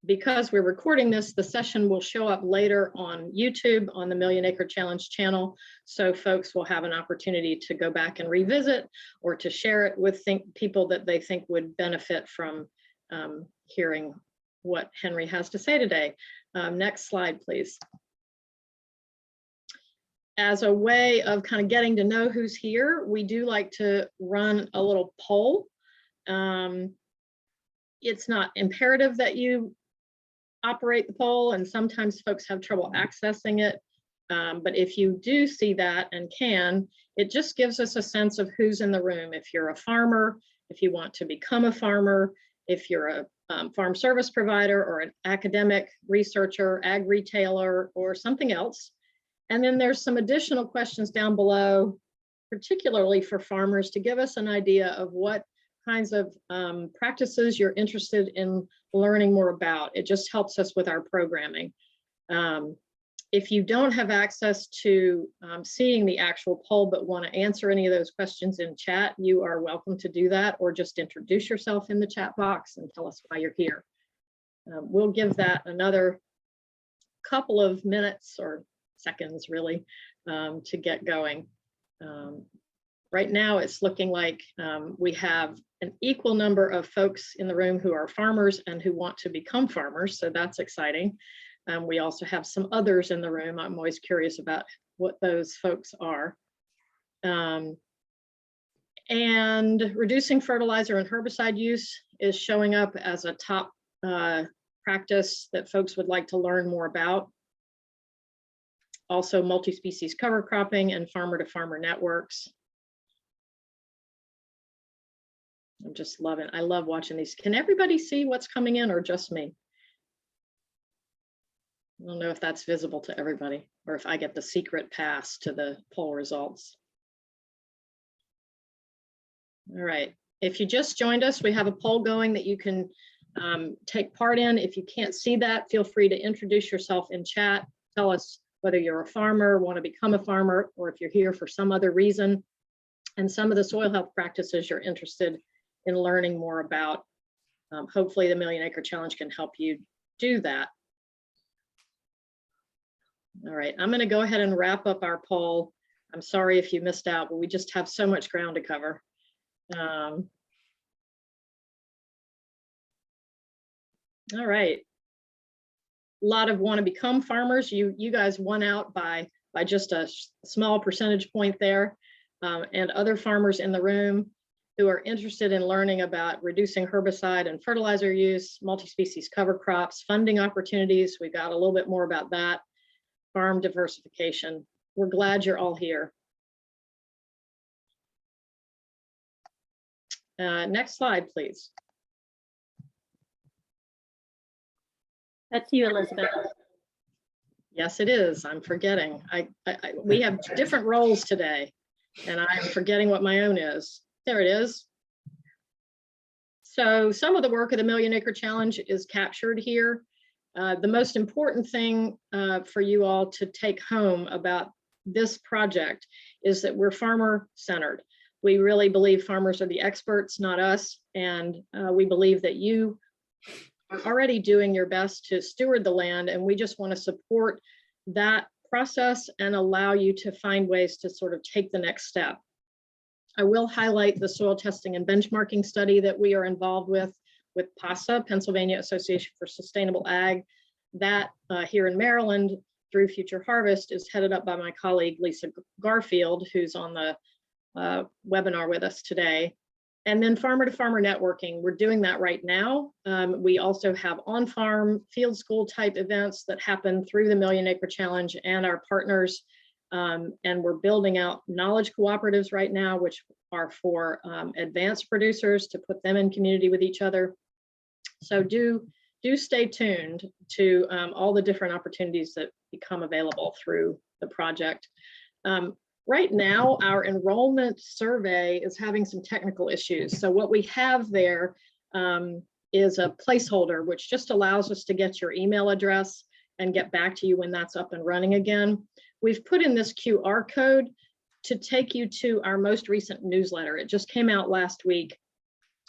Because we're recording this, the session will show up later on YouTube on the Million Acre Challenge channel. So folks will have an opportunity to go back and revisit or to share it with people that they think would benefit from hearing what Henry has to say today. Next slide, please. As a way of kind of getting to know who's here, we do like to run a little poll. It's not imperative that you operate the poll, and sometimes folks have trouble accessing it. But if you do see that and can, it just gives us a sense of who's in the room. If you're a farmer, if you want to become a farmer, if you're a farm service provider or an academic researcher, ag retailer, or something else. And then there's some additional questions down below, particularly for farmers, to give us an idea of what kinds of practices you're interested in learning more about. It just helps us with our programming. If you don't have access to seeing the actual poll but want to answer any of those questions in chat, you are welcome to do that, or just introduce yourself in the chat box and tell us why you're here. We'll give that another couple of minutes or seconds really to get going. Right now it's looking like we have an equal number of folks in the room who are farmers and who want to become farmers, so that's exciting. We also have some others in the room. I'm always curious about what those folks are. And reducing fertilizer and herbicide use is showing up as a top practice that folks would like to learn more about. Also multi-species cover cropping and farmer-to-farmer networks. I'm just loving, I love watching these. Can everybody see what's coming in or just me? I don't know if that's visible to everybody or if I get the secret pass to the poll results. All right, if you just joined us, we have a poll going that you can take part in. If you can't see that, feel free to introduce yourself in chat. Tell us whether you're a farmer, want to become a farmer, or if you're here for some other reason, and some of the soil health practices you're interested in learning more about. Hopefully the Million Acre Challenge can help you do that. All right, I'm going to go ahead and wrap up our poll. I'm sorry if you missed out, but we just have so much ground to cover. All right. A lot of want to become farmers. You guys won out by just a small percentage point there. And other farmers in the room who are interested in learning about reducing herbicide and fertilizer use, multi-species cover crops, funding opportunities. We got a little bit more about that. Farm diversification. We're glad you're all here. Next slide, please. That's you, Elizabeth. Yes, it is. I'm forgetting. We have different roles today, and I'm forgetting what my own is. There it is. So some of the work of the Million Acre Challenge is captured here. The most important thing for you all to take home about this project is that we're farmer-centered. We really believe farmers are the experts, not us, and we believe that you are already doing your best to steward the land, and we just want to support that process and allow you to find ways to sort of take the next step. I will highlight the soil testing and benchmarking study that we are involved with PASA, Pennsylvania Association for Sustainable Ag. That here in Maryland through Future Harvest is headed up by my colleague Lisa Garfield, who's on the webinar with us today. And then farmer-to-farmer networking, we're doing that right now. We also have on-farm field school type events that happen through the Million Acre Challenge and our partners. And we're building out knowledge cooperatives right now, which are for advanced producers to put them in community with each other. So do stay tuned to all the different opportunities that become available through the project. Right now, our enrollment survey is having some technical issues. So what we have there is a placeholder, which just allows us to get your email address and get back to you when that's up and running again. We've put in this QR code to take you to our most recent newsletter. It just came out last week.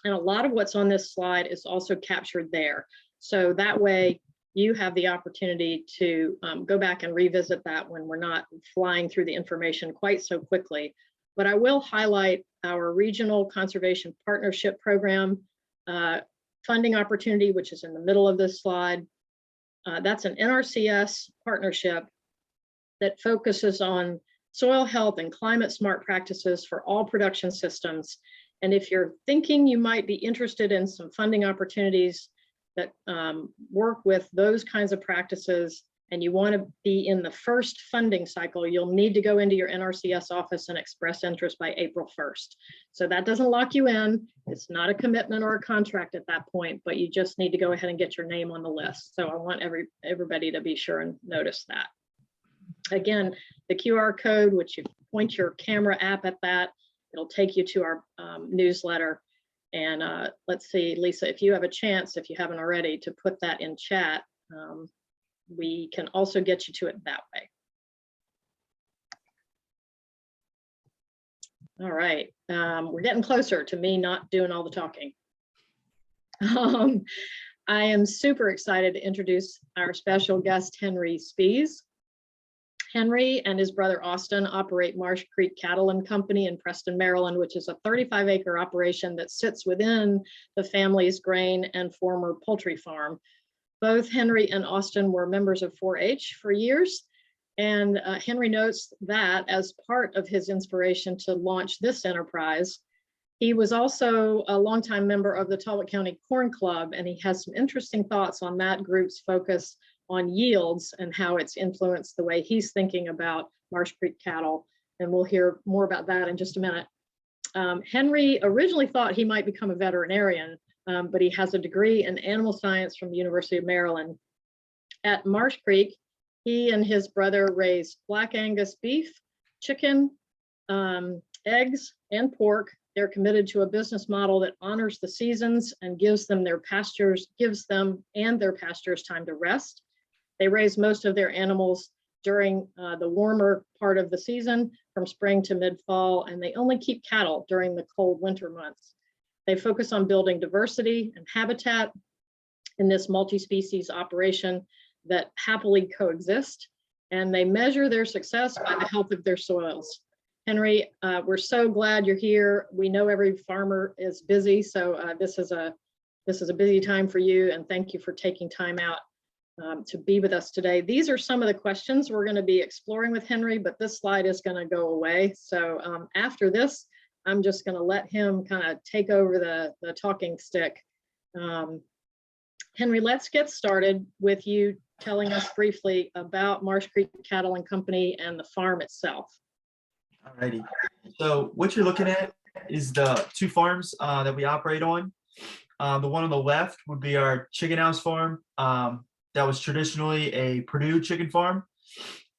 And a lot of what's on this slide is also captured there. So that way you have the opportunity to go back and revisit that when we're not flying through the information quite so quickly. But I will highlight our Regional Conservation Partnership Program funding opportunity, which is in the middle of this slide. That's an NRCS partnership that focuses on soil health and climate smart practices for all production systems. And if you're thinking you might be interested in some funding opportunities that work with those kinds of practices, and you want to be in the first funding cycle, you'll need to go into your NRCS office and express interest by April 1st. So that doesn't lock you in. It's not a commitment or a contract at that point, but you just need to go ahead and get your name on the list. So I want everybody to be sure and notice that. Again, the QR code, which you point your camera app at that, it'll take you to our newsletter. And let's see, Lisa, if you have a chance, if you haven't already, to put that in chat, we can also get you to it that way. All right, we're getting closer to me not doing all the talking. I am super excited to introduce our special guest, Henry Spies. Henry and his brother Austin operate Marsh Creek Cattle and Company in Preston, Maryland, which is a 35-acre operation that sits within the family's grain and former poultry farm. Both Henry and Austin were members of 4-H for years, and Henry notes that as part of his inspiration to launch this enterprise. He was also a longtime member of the Talbot County Corn Club, and he has some interesting thoughts on that group's focus on yields and how it's influenced the way he's thinking about Marsh Creek cattle. And we'll hear more about that in just a minute. Henry originally thought he might become a veterinarian, but he has a degree in animal science from the University of Maryland. At Marsh Creek, he and his brother raise Black Angus beef, chicken, eggs, and pork. They're committed to a business model that honors the seasons and gives them and their pastures time to rest. They raise most of their animals during the warmer part of the season, from spring to mid-fall, and they only keep cattle during the cold winter months. They focus on building diversity and habitat in this multi-species operation that happily coexist, and they measure their success by the health of their soils. Henry, we're so glad you're here. We know every farmer is busy, so this is a busy time for you, and thank you for taking time out to be with us today. These are some of the questions we're going to be exploring with Henry, but this slide is going to go away. So after this, I'm just going to let him kind of take over the talking stick. Henry, let's get started with you telling us briefly about Marsh Creek Cattle and Company and the farm itself. Alrighty. So what you're looking at is the two farms that we operate on. The one on the left would be our chicken house farm. That was traditionally a Purdue chicken farm.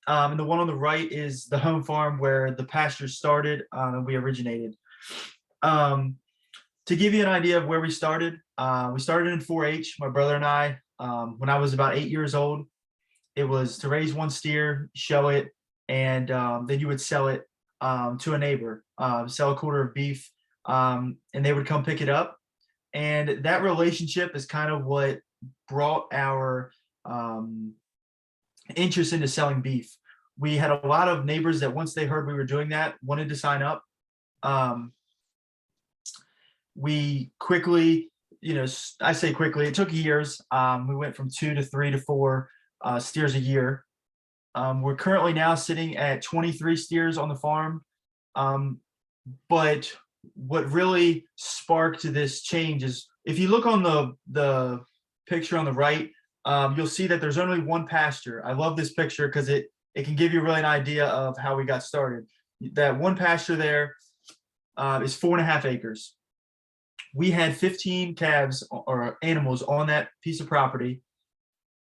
And the one on the right is the home farm where the pasture started and we originated. To give you an idea of where we started in 4-H, my brother and I, when I was about 8 years old. It was to raise one steer, show it, and then you would sell it to a neighbor, sell a quarter of beef, and they would come pick it up. And that relationship is kind of what brought our interest into selling beef. We had a lot of neighbors that once they heard we were doing that, wanted to sign up. We quickly, I say quickly, it took years. We went from 2 to 3 to 4 steers a year. We're currently now sitting at 23 steers on the farm. But what really sparked this change is if you look on the picture on the right, you'll see that there's only one pasture. I love this picture because it can give you really an idea of how we got started. That one pasture there is 4.5 acres. We had 15 calves or animals on that piece of property,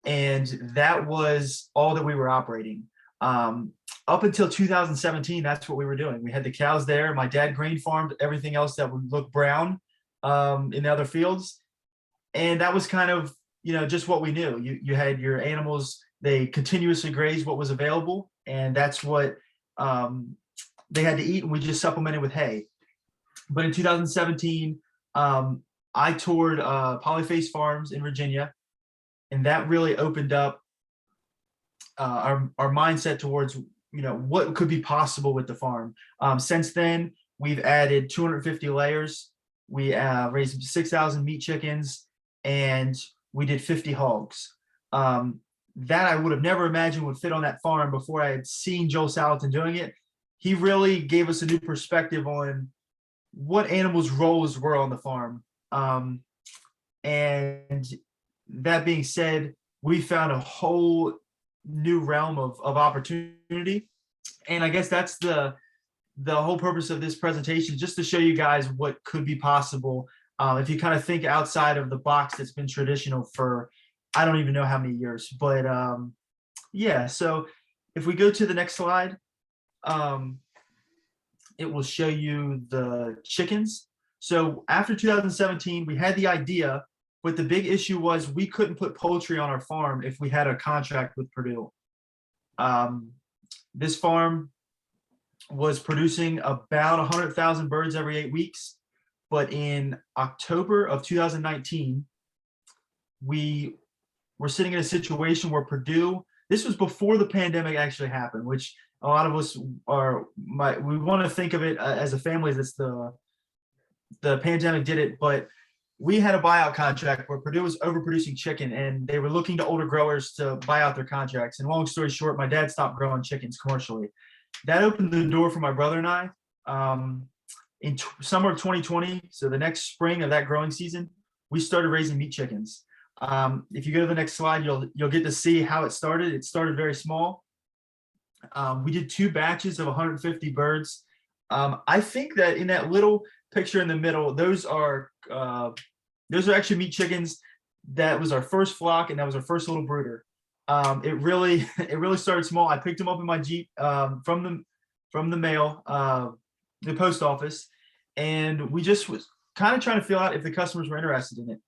and that was all that we were operating. Up until 2017, that's what we were doing. We had the cows there. My dad grain farmed everything else that would look brown in the other fields. And that was kind of, just what we knew. You had your animals, they continuously graze what was available, and that's what they had to eat, and we just supplemented with hay. But in 2017, I toured Polyface Farms in Virginia, and that really opened up our mindset towards what could be possible with the farm. Since then, we've added 250 layers. We raised 6,000 meat chickens, and we did 50 hogs. That I would have never imagined would fit on that farm before I had seen Joel Salatin doing it. He really gave us a new perspective on what animals' roles were on the farm. And that being said, we found a whole new realm of opportunity. And I guess that's the whole purpose of this presentation, just to show you guys what could be possible if you kind of think outside of the box that's been traditional for I don't even know how many years. But yeah, so if we go to the next slide, it will show you the chickens. So after 2017, we had the idea, but the big issue was we couldn't put poultry on our farm if we had a contract with Purdue. This farm was producing about 100,000 birds every 8 weeks, but in October of 2019, we were sitting in a situation where Purdue, this was before the pandemic actually happened, which a lot of us we want to think of it as a family that's the pandemic did it, but we had a buyout contract where Purdue was overproducing chicken and they were looking to older growers to buy out their contracts. And long story short, my dad stopped growing chickens commercially. That opened the door for my brother and I. In summer of 2020, so the next spring of that growing season, we started raising meat chickens. If you go to the next slide, you'll get to see how it started. It started very small. We did 2 batches of 150 birds. I think that in that little picture in the middle, those are actually meat chickens. That was our first flock, and that was our first little brooder. It really started small. I picked them up in my Jeep from the mail, the post office, and we just was kind of trying to feel out if the customers were interested in it.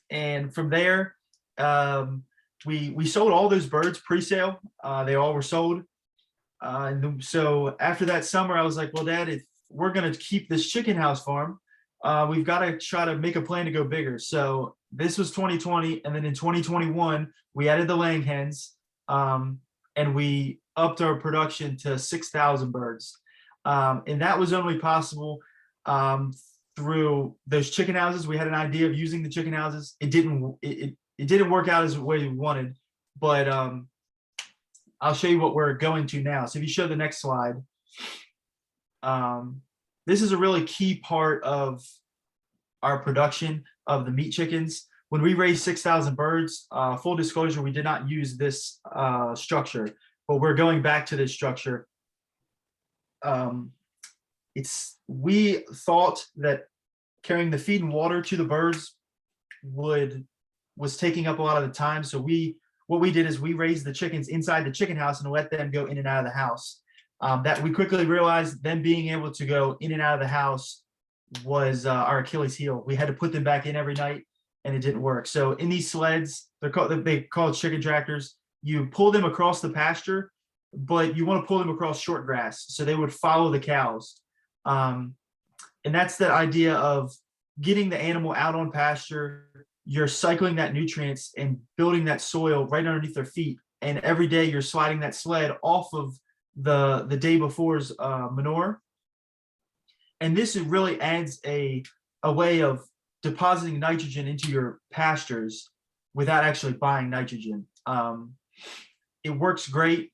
And from there, we sold all those birds pre-sale. They all were sold. And so after that summer, I was like, well, Dad, if we're going to keep this chicken house farm, we've got to try to make a plan to go bigger. So this was 2020. And then in 2021, we added the laying hens, and we upped our production to 6,000 birds. And that was only possible through those chicken houses. We had an idea of using the chicken houses. It didn't work out as the way we wanted, but I'll show you what we're going to now. So if you show the next slide, this is a really key part of our production of the meat chickens. When we raised 6,000 birds, full disclosure, we did not use this structure, but we're going back to this structure. We thought that carrying the feed and water to the birds was taking up a lot of the time. So what we did is we raised the chickens inside the chicken house and let them go in and out of the house. That we quickly realized them being able to go in and out of the house was our Achilles heel. We had to put them back in every night, and it didn't work. So in these sleds, they called chicken tractors. You pull them across the pasture, but you want to pull them across short grass, so they would follow the cows. And that's the idea of getting the animal out on pasture. You're cycling that nutrients and building that soil right underneath their feet. And every day you're sliding that sled off of the day before's manure. And this really adds a way of depositing nitrogen into your pastures without actually buying nitrogen. It works great.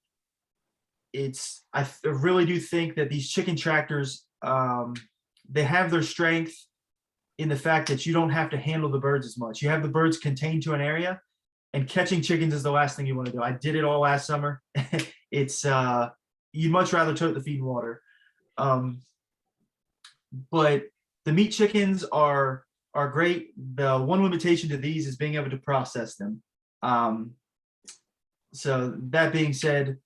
I really do think that these chicken tractors, they have their strength in the fact that you don't have to handle the birds as much. You have the birds contained to an area, and catching chickens is the last thing you want to do. I did it all last summer. It's you'd much rather tote the feed and water. But the meat chickens are great. The one limitation to these is being able to process them. So that being said,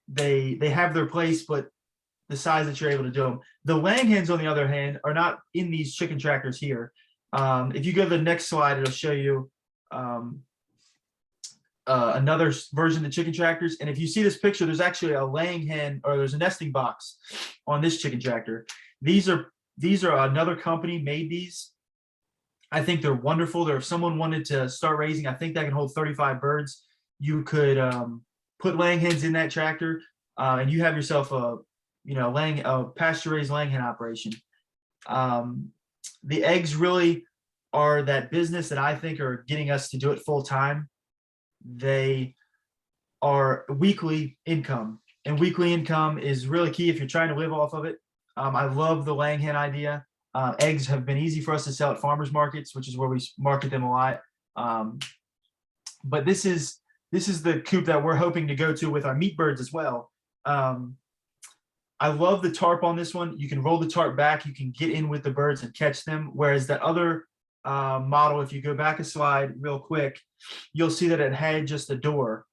they have their place, but the size that you're able to do them. The laying hens, on the other hand, are not in these chicken tractors here. If you go to the next slide, it'll show you another version of the chicken tractors. And if you see this picture, there's actually a laying hen, or there's a nesting box on this chicken tractor. These are These are another company made these. I think they're wonderful. If someone wanted to start raising, I think that can hold 35 birds. You could put laying hens in that tractor, and you have yourself a pasture-raised laying hen operation. The eggs really are that business that I think are getting us to do it full time. They are weekly income, and weekly income is really key if you're trying to live off of it. I love the laying hen idea. Eggs have been easy for us to sell at farmers markets, which is where we market them a lot. But this is the coop that we're hoping to go to with our meat birds as well. I love the tarp on this one. You can roll the tarp back. You can get in with the birds and catch them. Whereas that other model, if you go back a slide real quick, you'll see that it had just a door.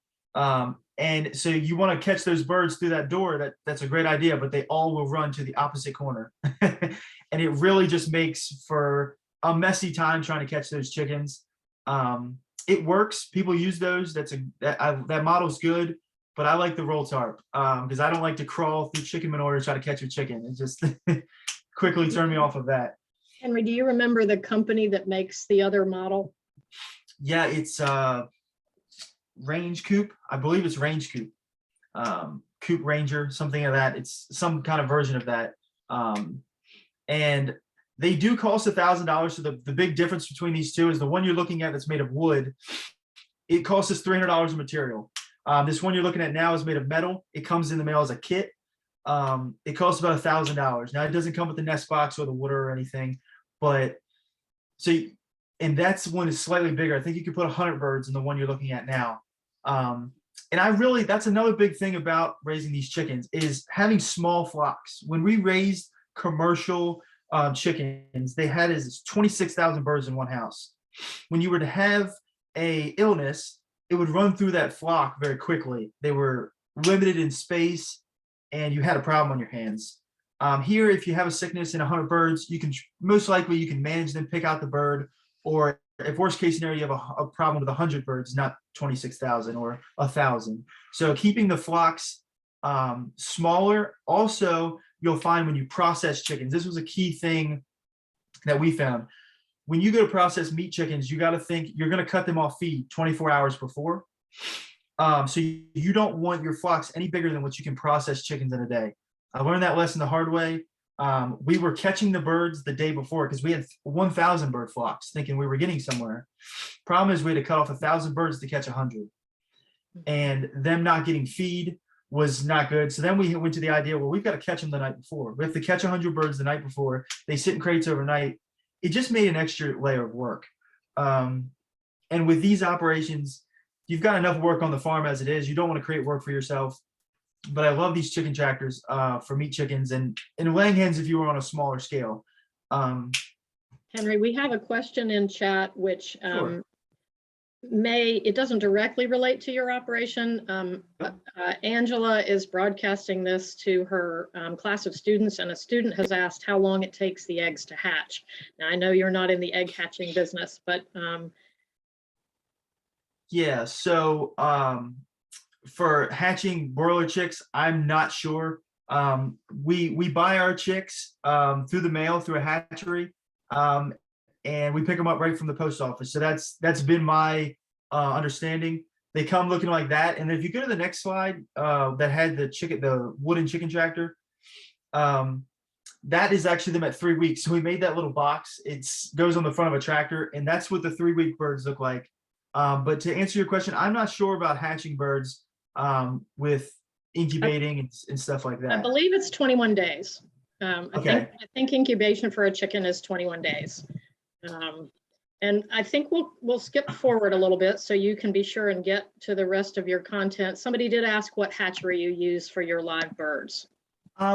And so you want to catch those birds through that door. That's a great idea, but they all will run to the opposite corner. And it really just makes for a messy time trying to catch those chickens. It works. People use those. That model's good. But I like the roll tarp because I don't like to crawl through chicken manure to try to catch a chicken. It just quickly turned me off of that. Henry, do you remember the company that makes the other model? Yeah, it's Range Coop. I believe it's Range Coop. Coop Ranger, something like that. It's some kind of version of that. And they do cost $1,000. So the big difference between these two is the one you're looking at that's made of wood. It costs us $300 of material. This one you're looking at now is made of metal. It comes in the mail as a kit. It costs about $1,000. Now it doesn't come with the nest box or the water or anything, but and that's one is slightly bigger. I think you could put 100 birds in the one you're looking at now. And that's another big thing about raising these chickens is having small flocks. When we raised commercial chickens, they had as 26,000 birds in one house. When you were to have a illness, it would run through that flock very quickly. They were limited in space and you had a problem on your hands. Here, if you have a sickness in 100 birds, you can most likely you can manage them, pick out the bird, or if worst case scenario, you have a problem with 100 birds, not 26,000 or 1,000. So keeping the flocks smaller. Also, you'll find when you process chickens, this was a key thing that we found. When you go to process meat chickens, you got to think you're going to cut them off feed 24 hours before. So you don't want your flocks any bigger than what you can process chickens in a day. I learned that lesson the hard way. We were catching the birds the day before because we had 1,000 bird flocks thinking we were getting somewhere. Problem is we had to cut off 1,000 birds to catch 100. And them not getting feed was not good. So then we went to the idea, well, we've got to catch them the night before. We have to catch 100 birds the night before. They sit in crates overnight. It just made an extra layer of work. And with these operations, you've got enough work on the farm as it is. You don't want to create work for yourself. But I love these chicken tractors for meat chickens and laying hens if you were on a smaller scale. Henry, we have a question in chat which Sure. it doesn't directly relate to your operation. Angela is broadcasting this to her class of students, and a student has asked how long it takes the eggs to hatch. Now, I know you're not in the egg hatching business, but Yeah, so for hatching broiler chicks, I'm not sure. We buy our chicks through the mail through a hatchery, and we pick them up right from the post office. So that's been my understanding. They come looking like that, and if you go to the next slide that had the wooden chicken tractor, that is actually them at 3 weeks. So we made that little box. It goes on the front of a tractor, and that's what the 3-week birds look like. But to answer your question, I'm not sure about hatching birds with incubating and stuff like that. I believe it's 21 days. Okay. I think incubation for a chicken is 21 days. And I think we'll skip forward a little bit so you can be sure and get to the rest of your content. Somebody did ask what hatchery you use for your live birds.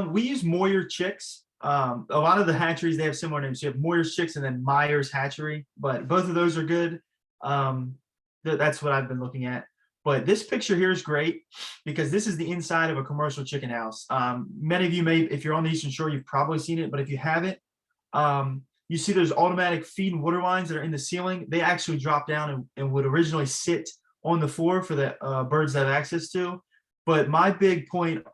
We use Moyer chicks. A lot of the hatcheries, they have similar names. So you have Moyer's chicks and then Myers Hatchery, but both of those are good. That's what I've been looking at. But this picture here is great because this is the inside of a commercial chicken house. Many of you may, if you're on the Eastern Shore, you've probably seen it, but if you haven't, you see there's automatic feed and water lines that are in the ceiling. They actually drop down and would originally sit on the floor for the birds that have access to. But my big point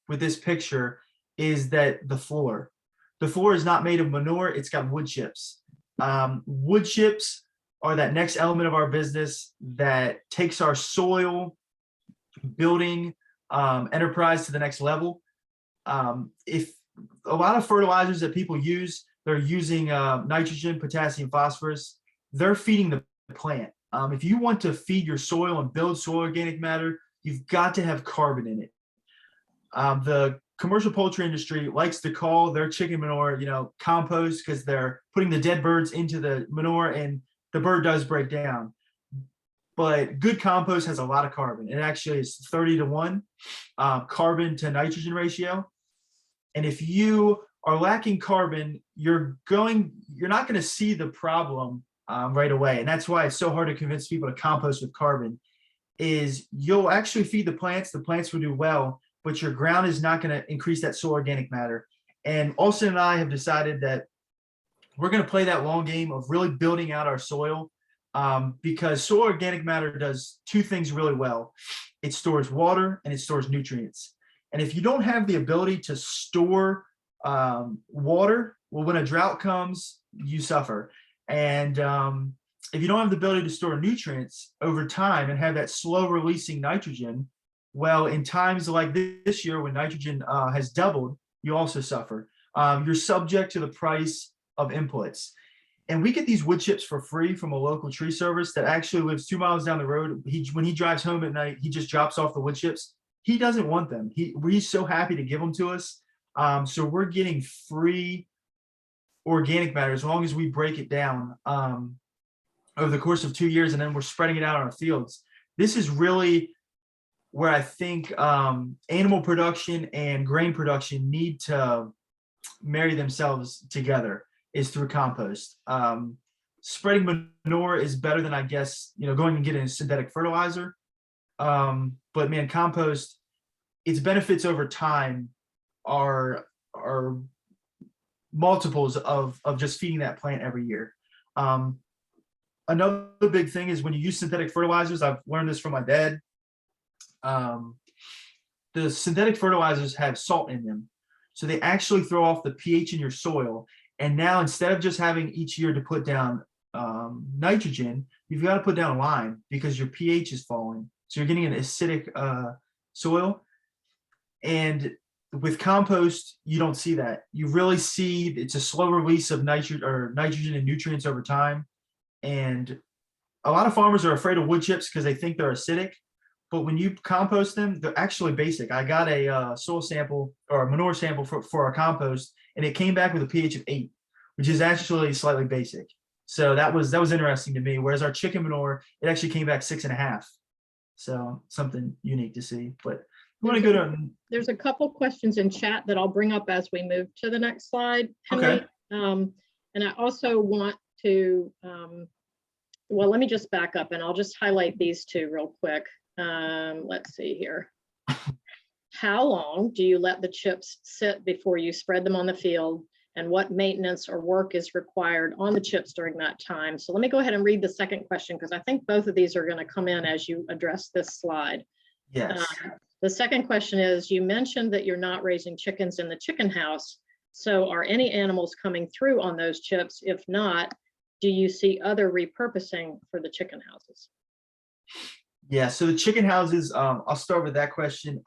with this picture is that the floor the floor is not made of manure, it's got wood chips. Wood chips are that next element of our business that takes our soil building enterprise to the next level. If a lot of fertilizers that people use, they're using nitrogen, potassium, phosphorus, they're feeding the plant. If you want to feed your soil and build soil organic matter, you've got to have carbon in it. The commercial poultry industry likes to call their chicken manure, compost, because they're putting the dead birds into the manure and the bird does break down. But good compost has a lot of carbon. It actually is 30-to-1 carbon to nitrogen ratio. And if you are lacking carbon, you're not going to see the problem right away. And that's why it's so hard to convince people to compost with carbon, is you'll actually feed the plants will do well, but your ground is not going to increase that soil organic matter. And Austin and I have decided that we're going to play that long game of really building out our soil, because soil organic matter does two things really well. It stores water and it stores nutrients. And if you don't have the ability to store water, well, when a drought comes, you suffer. And if you don't have the ability to store nutrients over time and have that slow releasing nitrogen, well, in times like this year when nitrogen has doubled, you also suffer. You're subject to the price of inputs. And we get these wood chips for free from a local tree service that actually lives 2 miles down the road. When he drives home at night, he just drops off the wood chips. He doesn't want them. He's so happy to give them to us. So we're getting free organic matter as long as we break it down over the course of 2 years, and then we're spreading it out on our fields. This is really where I think animal production and grain production need to marry themselves together, is through compost. Spreading manure is better than, I guess, going and getting a synthetic fertilizer. But man, compost, its benefits over time are multiples of just feeding that plant every year. Another big thing is when you use synthetic fertilizers, I've learned this from my dad. The synthetic fertilizers have salt in them. So they actually throw off the pH in your soil. And now instead of just having each year to put down nitrogen, you've got to put down lime because your pH is falling. So you're getting an acidic soil. And with compost, you don't see that. You really see it's a slow release of nitrogen and nutrients over time. And a lot of farmers are afraid of wood chips because they think they're acidic. But when you compost them, they're actually basic. I got a soil sample or a manure sample for our compost, and it came back with a pH of 8, which is actually slightly basic. So that was interesting to me. Whereas our chicken manure, it actually came back 6.5. So something unique to see. But you want to go to. There's a couple questions in chat that I'll bring up as we move to the next slide, Henry. Okay. And I also want to, well, let me just back up and I'll just highlight these two real quick. Let's see here. How long do you let the chips sit before you spread them on the field, and what maintenance or work is required on the chips during that time? So let me go ahead and read the second question, because I think both of these are going to come in as you address this slide. Yes. The second question is, you mentioned that you're not raising chickens in the chicken house. So are any animals coming through on those chips? If not, do you see other repurposing for the chicken houses? Yeah, so the chicken houses, I'll start with that question,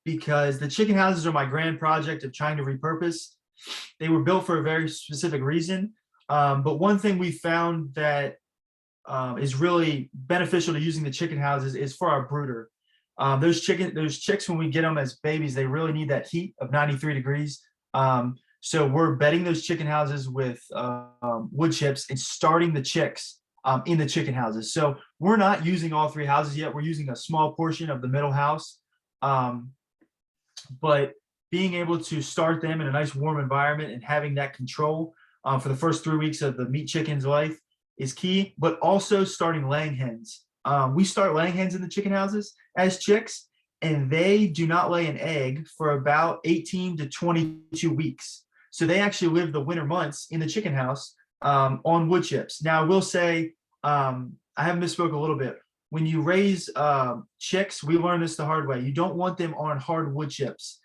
because the chicken houses are my grand project of trying to repurpose. They were built for a very specific reason. But one thing we found that is really beneficial to using the chicken houses is for our brooder. Those chicks, when we get them as babies, they really need that heat of 93 degrees. So we're bedding those chicken houses with wood chips and starting the chicks in the chicken houses. So we're not using all 3 houses yet. We're using a small portion of the middle house. But being able to start them in a nice warm environment and having that control for the first 3 weeks of the meat chicken's life is key, but also starting laying hens. We start laying hens in the chicken houses as chicks, and they do not lay an egg for about 18 to 22 weeks. So they actually live the winter months in the chicken house on wood chips. Now, I will say, I have misspoke a little bit. When you raise chicks, we learned this the hard way. You don't want them on hard wood chips.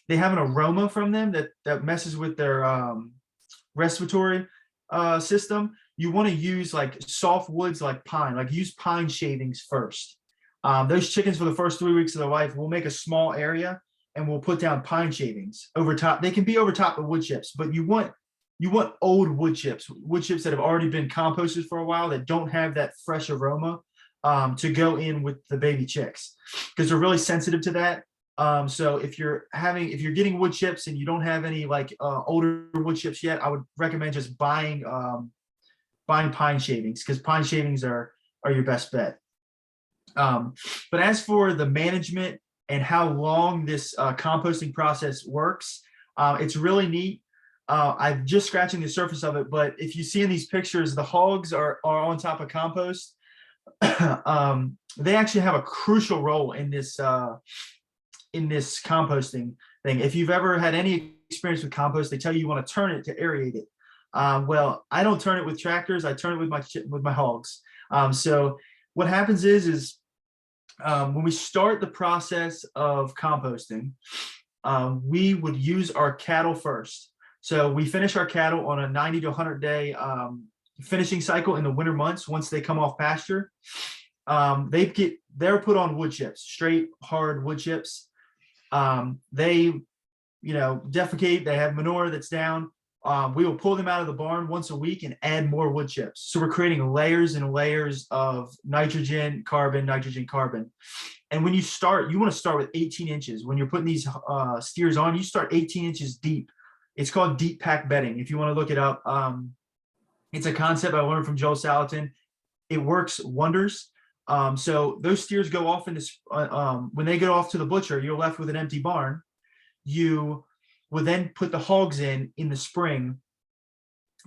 they have an aroma from them that messes with their respiratory system. You want to use like soft woods like pine, like use pine shavings first. Those chickens for the first 3 weeks of their life, we'll make a small area and we'll put down pine shavings over top. They can be over top of wood chips, but you want old wood chips that have already been composted for a while that don't have that fresh aroma to go in with the baby chicks, because they're really sensitive to that. So if you're getting wood chips and you don't have any like older wood chips yet, I would recommend just buying pine shavings, because pine shavings are your best bet. But as for the management and how long this composting process works, it's really neat. I'm just scratching the surface of it, but if you see in these pictures, the hogs are on top of compost. They actually have a crucial role in this composting thing. If you've ever had any experience with compost, they tell you want to turn it to aerate it. Well, I don't turn it with tractors. I turn it with my hogs. So what happens is when we start the process of composting, we would use our cattle first. So we finish our cattle on a 90 to 100 day finishing cycle in the winter months. Once they come off pasture, they're put on wood chips, straight hard wood chips. They defecate. They have manure that's down. We will pull them out of the barn once a week and add more wood chips. So we're creating layers and layers of nitrogen, carbon. And when you want to start with 18 inches. When you're putting these steers on, you start 18 inches deep. It's called deep pack bedding. If you want to look it up, it's a concept I learned from Joel Salatin. It works wonders. So those steers go off when they go off to the butcher, you're left with an empty barn. You will then put the hogs in the spring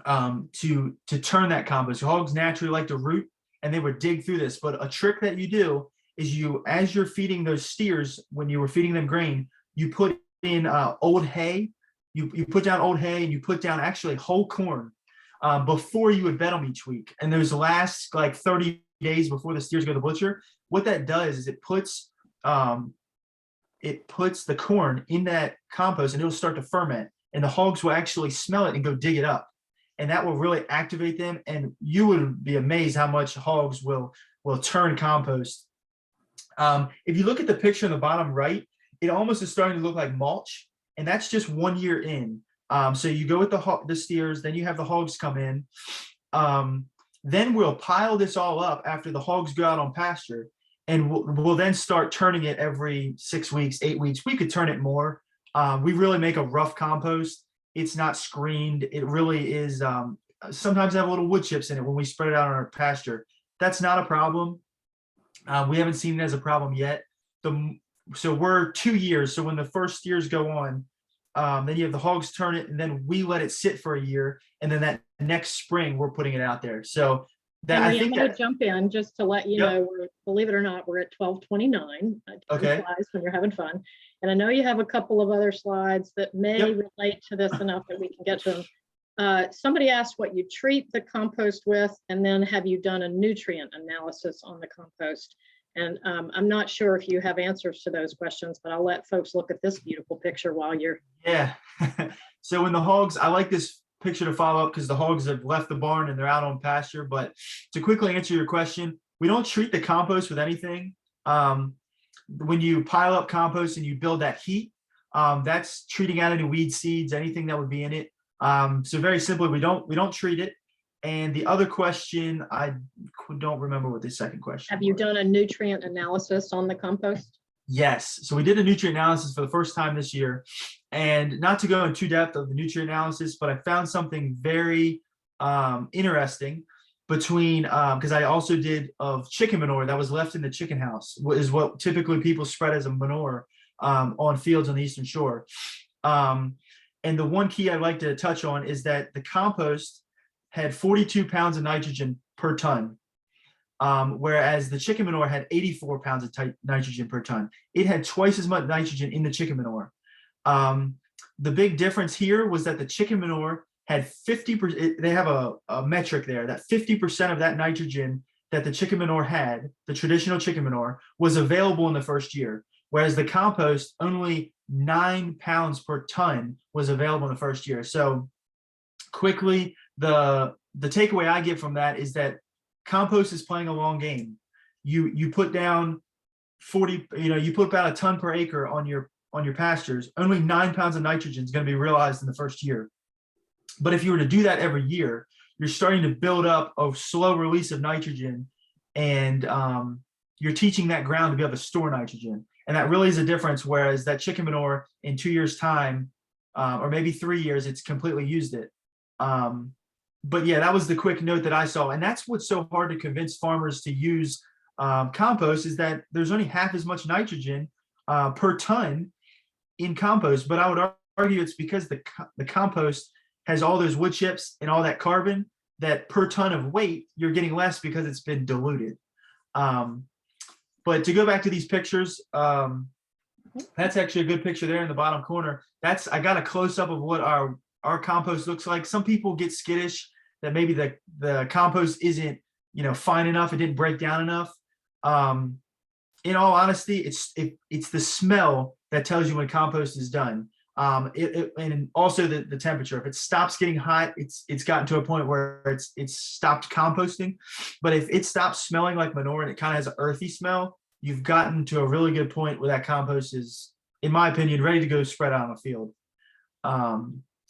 to turn that compost. Hogs naturally like to root, and they would dig through this. But a trick that you do is as you're feeding those steers, when you were feeding them grain, you put in old hay. You put down old hay, and you put down actually whole corn before you would bed them each week. And those last like 30 days before the steers go to the butcher, what that does is it puts the corn in that compost, and it'll start to ferment, and the hogs will actually smell it and go dig it up, and that will really activate them. And you would be amazed how much hogs will turn compost. If you look at the picture in the bottom right, it almost is starting to look like mulch, and that's just 1 year in. So you go with the steers, then you have the hogs come in. Then we'll pile this all up after the hogs go out on pasture, and we'll then start turning it every 6 weeks, 8 weeks. We could turn it more. We really make a rough compost. It's not screened. It really is. Sometimes have little wood chips in it when we spread it out on our pasture. That's not a problem. We haven't seen it as a problem yet. So we're 2 years. So when the first steers go on, then you have the hogs turn it, and then we let it sit for a year, and then that next spring we're putting it out there. So that I'm going to jump in just to let you know, believe it or not, we're at 12:29. Okay. Slides when you're having fun, and I know you have a couple of other slides that may relate to this enough that we can get to them. Somebody asked what you treat the compost with, and then have you done a nutrient analysis on the compost? And I'm not sure if you have answers to those questions, but I'll let folks look at this beautiful picture while you're. Yeah. So when the hogs, I like this picture to follow up because the hogs have left the barn and they're out on pasture. But to quickly answer your question, we don't treat the compost with anything. When you pile up compost and you build that heat, that's treating out any weed seeds, anything that would be in it. So very simply, we don't treat it. And the other question, I don't remember what the second question Have you was. done a nutrient analysis on the compost? Yes. So we did a nutrient analysis for the first time this year. And not to go in too depth of the nutrient analysis, but I found something very interesting between, because I also did of chicken manure that was left in the chicken house, is what typically people spread as a manure on fields on the Eastern Shore. And the one key I'd like to touch on is that the compost had 42 pounds of nitrogen per ton, whereas the chicken manure had 84 pounds of nitrogen per ton. It had twice as much nitrogen in the chicken manure. The big difference here was that the chicken manure had 50%, they have a metric there, that 50% of that nitrogen that the chicken manure had, the traditional chicken manure, was available in the first year. whereas the compost, only 9 pounds per ton was available in the first year. So quickly, the takeaway I get from that is that compost is playing a long game. You put down 40, you put about a ton per acre on your pastures. Only 9 pounds of nitrogen is going to be realized in the first year. But if you were to do that every year, you're starting to build up a slow release of nitrogen, and you're teaching that ground to be able to store nitrogen. And that really is a difference. Whereas that chicken manure in 2 years' time, or maybe 3 years, it's completely used it. But yeah, that was the quick note that I saw. And that's what's so hard to convince farmers to use compost, is that there's only half as much nitrogen per ton in compost. But I would argue it's because the compost has all those wood chips and all that carbon, that per ton of weight, you're getting less because it's been diluted. But to go back to these pictures, that's actually a good picture there in the bottom corner. I got a close up of what our compost looks like. Some people get skittish that maybe the compost isn't, fine enough. It didn't break down enough. In all honesty, it's the smell that tells you when compost is done. And also the temperature. If it stops getting hot, it's gotten to a point where it's stopped composting. But if it stops smelling like manure and it kind of has an earthy smell, you've gotten to a really good point where that compost is, in my opinion, ready to go spread out on the field.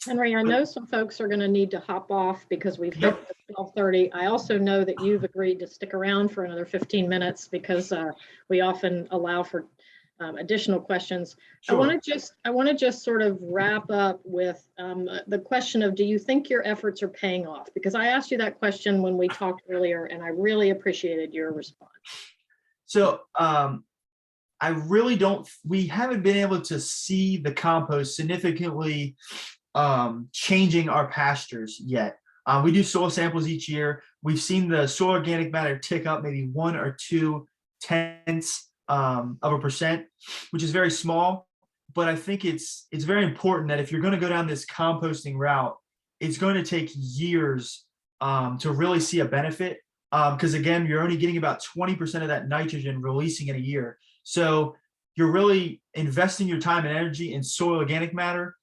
Henry, I know some folks are going to need to hop off because we've hit 12:30. I also know that you've agreed to stick around for another 15 minutes because we often allow for additional questions. Sure. I want to just sort of wrap up with the question of, do you think your efforts are paying off? Because I asked you that question when we talked earlier, and I really appreciated your response. So I really don't. We haven't been able to see the compost significantly changing our pastures yet. We do soil samples each year. We've seen the soil organic matter tick up maybe 1 or 2 tenths of a percent, which is very small. But I think it's very important that if you're going to go down this composting route, it's going to take years to really see a benefit. Because again, you're only getting about 20% of that nitrogen releasing in a year. So you're really investing your time and energy in soil organic matter.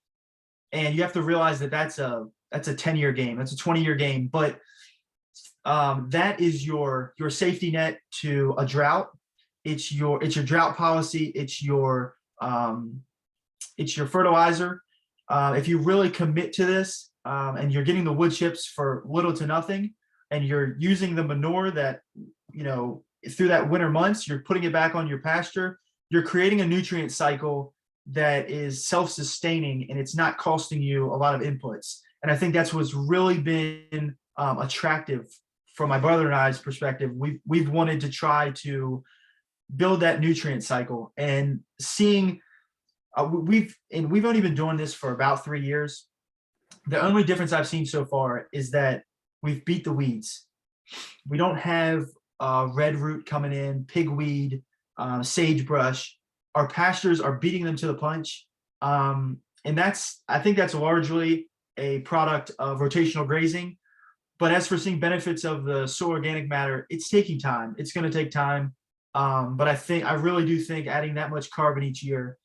And you have to realize that that's a 10-year game. That's a 20-year game. But that is your safety net to a drought. It's your drought policy. It's your fertilizer. If you really commit to this, and you're getting the wood chips for little to nothing, and you're using the manure that, through that winter months, you're putting it back on your pasture, you're creating a nutrient cycle that is self-sustaining, and it's not costing you a lot of inputs. And I think that's what's really been attractive from my brother and I's perspective. We've wanted to try to build that nutrient cycle, and seeing we've only been doing this for about 3 years. The only difference I've seen so far is that we've beat the weeds. We don't have red root coming in, pigweed, sagebrush. Our pastures are beating them to the punch. And I think that's largely a product of rotational grazing. But as for seeing benefits of the soil organic matter, it's taking time. It's going to take time. But I really do think adding that much carbon each year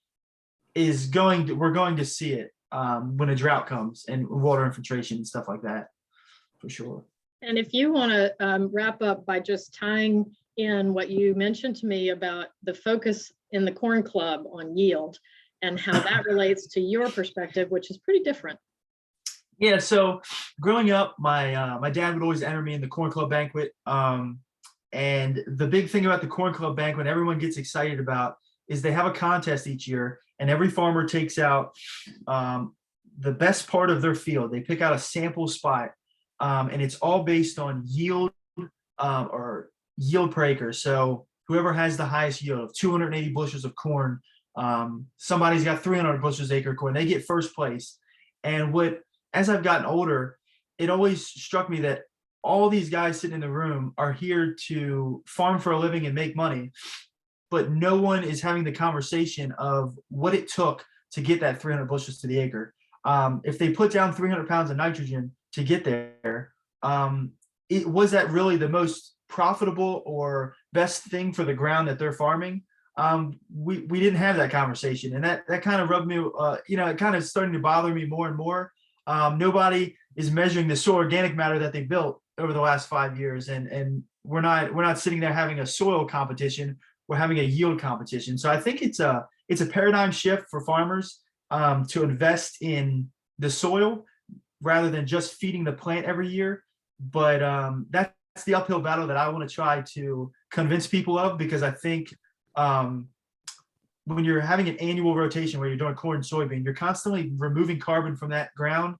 we're going to see it when a drought comes, and water infiltration and stuff like that, for sure. And if you want to wrap up by just tying in what you mentioned to me about the focus in the Corn Club on yield and how that relates to your perspective, which is pretty different. Yeah, so growing up, my dad would always enter me in the Corn Club banquet. And the big thing about the Corn Club banquet everyone gets excited about is they have a contest each year, and every farmer takes out the best part of their field. They pick out a sample spot, and it's all based on yield or yield per acre. So whoever has the highest yield of 280 bushels of corn, somebody's got 300 bushels acre corn, they get first place. And as I've gotten older, it always struck me that all these guys sitting in the room are here to farm for a living and make money, but no one is having the conversation of what it took to get that 300 bushels to the acre. If they put down 300 pounds of nitrogen to get there, was that really the most profitable or best thing for the ground that they're farming? we didn't have that conversation, and that kind of rubbed me, it kind of starting to bother me more and more. Nobody is measuring the soil organic matter that they built over the last 5 years, and we're not sitting there having a soil competition. We're having a yield competition. So I think it's a paradigm shift for farmers to invest in the soil rather than just feeding the plant every year. But that's the uphill battle that I want to try to convince people of, because I think when you're having an annual rotation where you're doing corn and soybean, you're constantly removing carbon from that ground.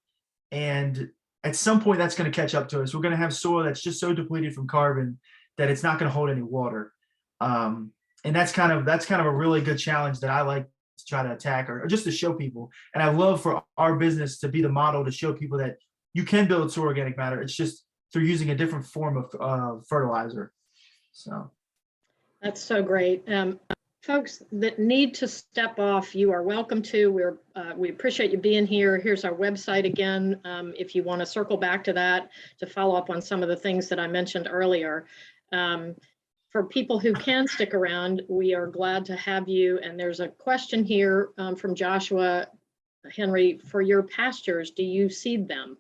And at some point that's going to catch up to us. We're going to have soil that's just so depleted from carbon that it's not going to hold any water. And that's kind of a really good challenge that I like to try to attack, or just to show people. And I love for our business to be the model to show people that you can build soil organic matter. It's just through using a different form of fertilizer. So That's so great. Folks that need to step off, you are welcome to. We appreciate you being here. Here's our website again, if you want to circle back to that to follow up on some of the things that I mentioned earlier. For people who can stick around, we are glad to have you. And there's a question here from Joshua. Henry, for your pastures, do you seed them?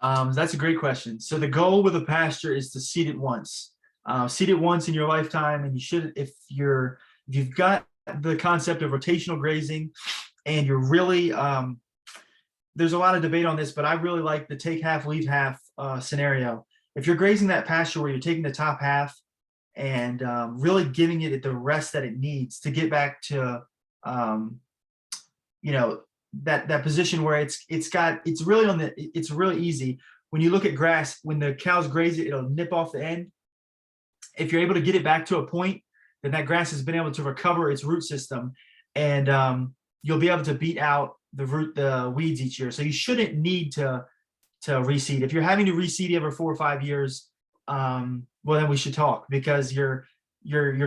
That's a great question. So the goal with a pasture is to seed it once. Seed it once in your lifetime, and you should, if you've got the concept of rotational grazing, and you're really there's a lot of debate on this, but I really like the take half, leave half scenario. If you're grazing that pasture where you're taking the top half and really giving it the rest that it needs to get back to that position where it's really easy. When you look at grass, when the cows graze it, it'll nip off the end. If you're able to get it back to a point, then that grass has been able to recover its root system, and you'll be able to beat out the weeds each year. So you shouldn't need to reseed. If you're having to reseed every 4 or 5 years, well, then we should talk, because you're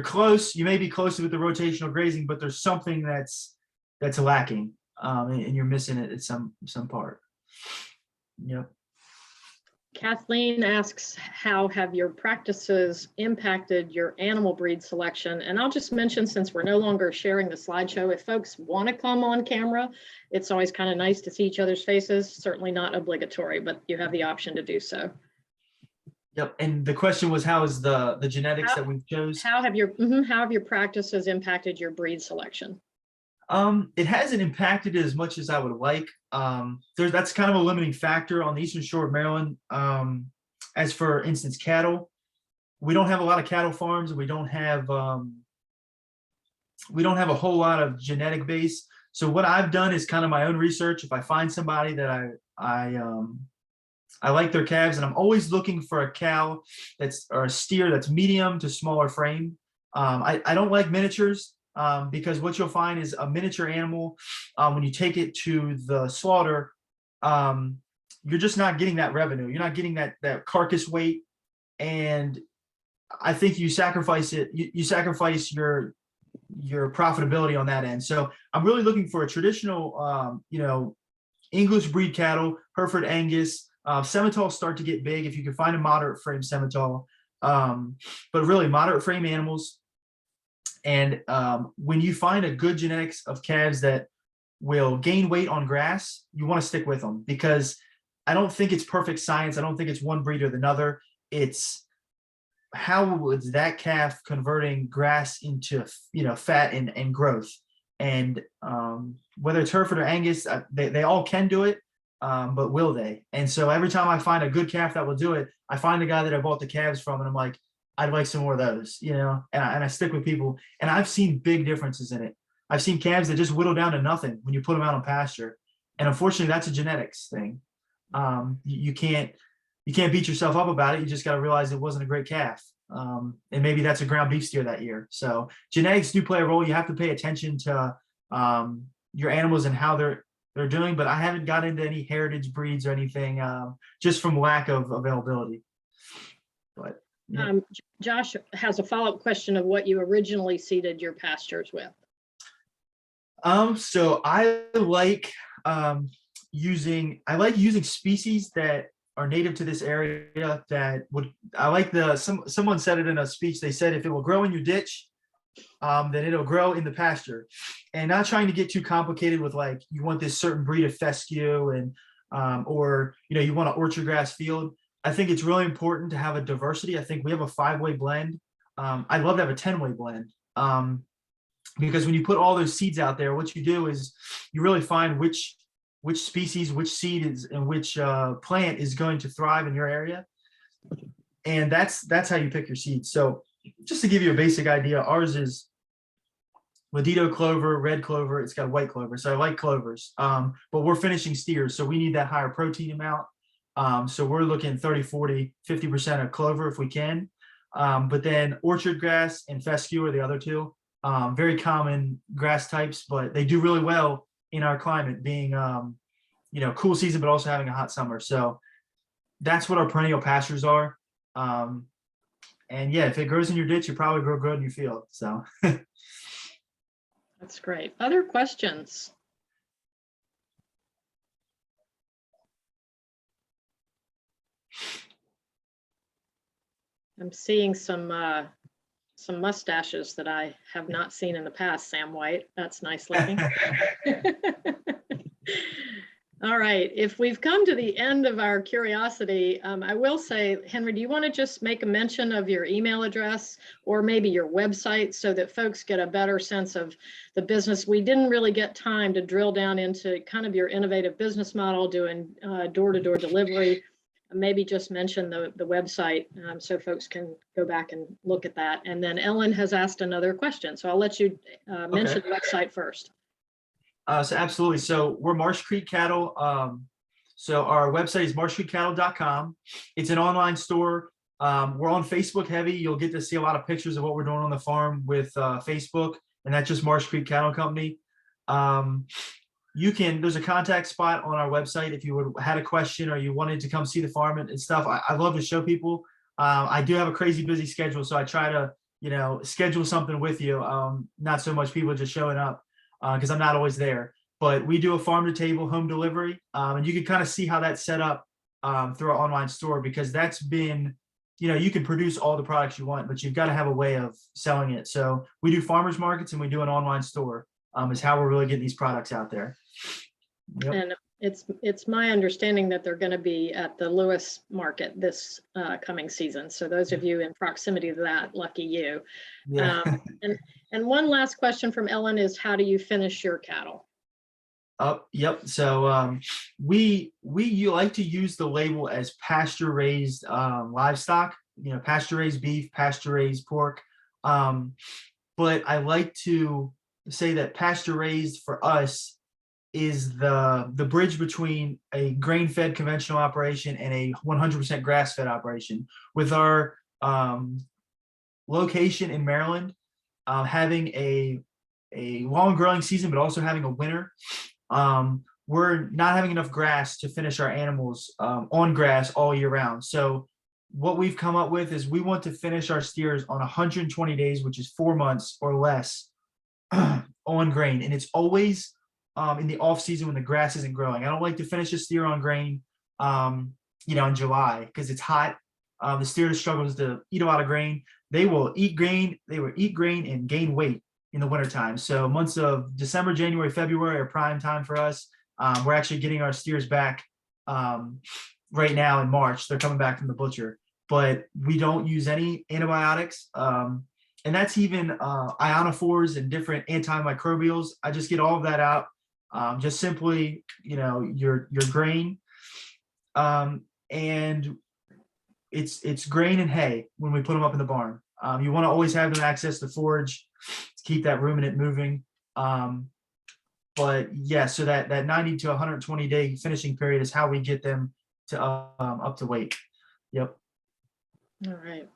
close. You may be close with the rotational grazing, but there's something that's lacking, and you're missing it at some part. Yep. Kathleen asks, how have your practices impacted your animal breed selection? And I'll just mention, since we're no longer sharing the slideshow, if folks want to come on camera, it's always kind of nice to see each other's faces. Certainly not obligatory, but you have the option to do so. Yep. And the question was, how is the genetics that we chose? How have your practices impacted your breed selection? It hasn't impacted it as much as I would like. That's kind of a limiting factor on the Eastern Shore of Maryland. As for instance, cattle, we don't have a lot of cattle farms, and we don't have a whole lot of genetic base. So what I've done is kind of my own research. If I find somebody that I like their calves, and I'm always looking for a cow or a steer that's medium to smaller frame. I don't like miniatures. Because what you'll find is a miniature animal, when you take it to the slaughter, you're just not getting that revenue. You're not getting that carcass weight, and I think you sacrifice it. You sacrifice your profitability on that end. So I'm really looking for a traditional, English breed cattle, Hereford, Angus. Simmentals start to get big if you can find a moderate frame Simmental, but really moderate frame animals. And when you find a good genetics of calves that will gain weight on grass, you want to stick with them, because I don't think it's perfect science. I don't think it's one breed or another. It's how was that calf converting grass into fat and growth. And whether it's Hereford or Angus, they all can do it, but will they? And so every time I find a good calf that will do it, I find the guy that I bought the calves from, and I'm like, I'd like some more of those, and I stick with people, and I've seen big differences in it. I've seen calves that just whittle down to nothing when you put them out on pasture, and unfortunately, that's a genetics thing. You can't beat yourself up about it. You just got to realize it wasn't a great calf, and maybe that's a ground beef steer that year. So genetics do play a role. You have to pay attention to your animals and how they're doing. But I haven't got into any heritage breeds or anything, just from lack of availability. But yeah. Josh has a follow-up question of what you originally seeded your pastures with. So I like using species that are native to this area. Someone said it in a speech. They said, if it will grow in your ditch, then it'll grow in the pasture. And not trying to get too complicated with like, you want this certain breed of fescue and, or, you want an orchard grass field. I think it's really important to have a diversity. I think we have a 5-way blend. I'd love to have a 10-way blend. Because when you put all those seeds out there, what you do is you really find which species, which seed is, and which plant is going to thrive in your area. And that's how you pick your seeds. So just to give you a basic idea, ours is Ladito clover, red clover, it's got white clover. So I like clovers, but we're finishing steers. So we need that higher protein amount. So we're looking 30, 40, 50% of clover if we can. But then orchard grass and fescue are the other two. Very common grass types, but they do really well in our climate, being cool season, but also having a hot summer. So that's what our perennial pastures are. And yeah, if it grows in your ditch, you probably grow good in your field. So That's great. Other questions? I'm seeing some mustaches that I have not seen in the past, Sam White. That's nice looking. All right, if we've come to the end of our curiosity, I will say, Henry, do you want to just make a mention of your email address or maybe your website so that folks get a better sense of the business? We didn't really get time to drill down into kind of your innovative business model, doing door-to-door delivery. Maybe just mention the website so folks can go back and look at that. And then Ellen has asked another question, so I'll let you mention the website first. So absolutely. So we're Marsh Creek Cattle. So our website is marshcreekcattle.com. It's an online store. We're on Facebook heavy. You'll get to see a lot of pictures of what we're doing on the farm with Facebook, and that's just Marsh Creek Cattle Company. There's a contact spot on our website if you had a question or you wanted to come see the farm and stuff. I love to show people. I do have a crazy busy schedule, so I try to, schedule something with you. Not so much people just showing up because I'm not always there. But we do a farm to table home delivery, and you can kind of see how that's set up through our online store, because that's been, you can produce all the products you want, but you've got to have a way of selling it. So we do farmers markets and we do an online store. Is how we're really getting these products out there. Yep. And it's my understanding that they're going to be at the Lewis market this coming season. So those of you in proximity to that, lucky you. Yeah. And one last question from Ellen is, how do you finish your cattle? Yep. So we like to use the label as pasture raised livestock. Pasture raised beef, pasture raised pork. But I like to say that pasture raised for us is the bridge between a grain-fed conventional operation and a 100% grass-fed operation. With our location in Maryland, having a long growing season, but also having a winter, we're not having enough grass to finish our animals on grass all year round. So what we've come up with is we want to finish our steers on 120 days, which is 4 months or less, on grain. And it's always in the off season when the grass isn't growing. I don't like to finish a steer on grain, in July, because it's hot. The steer struggles to eat a lot of grain. They will eat grain. They will eat grain and gain weight in the wintertime. So months of December, January, February are prime time for us. We're actually getting our steers back right now in March. They're coming back from the butcher, but we don't use any antibiotics. And that's even ionophores and different antimicrobials. I just get all of that out. Just simply, your grain. And it's grain and hay when we put them up in the barn. You want to always have them access to forage to keep that ruminant moving. But yeah, so that 90 to 120 day finishing period is how we get them to up to weight. Yep. All right.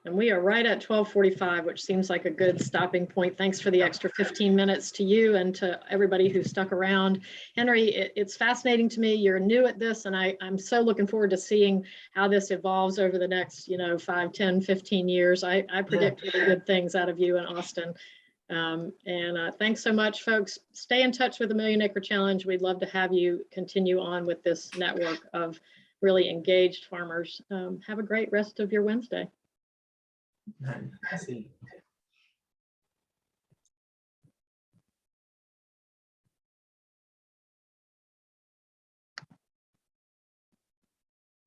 And we are right at 12:45, which seems like a good stopping point. Thanks for the extra 15 minutes to you and to everybody who stuck around. Henry, it's fascinating to me. You're new at this, and I'm so looking forward to seeing how this evolves over the next, 5, 10, 15 years. I predict really good things out of you in Austin. Thanks so much, folks. Stay in touch with the Million Acre Challenge. We'd love to have you continue on with this network of really engaged farmers. Have a great rest of your Wednesday. I see.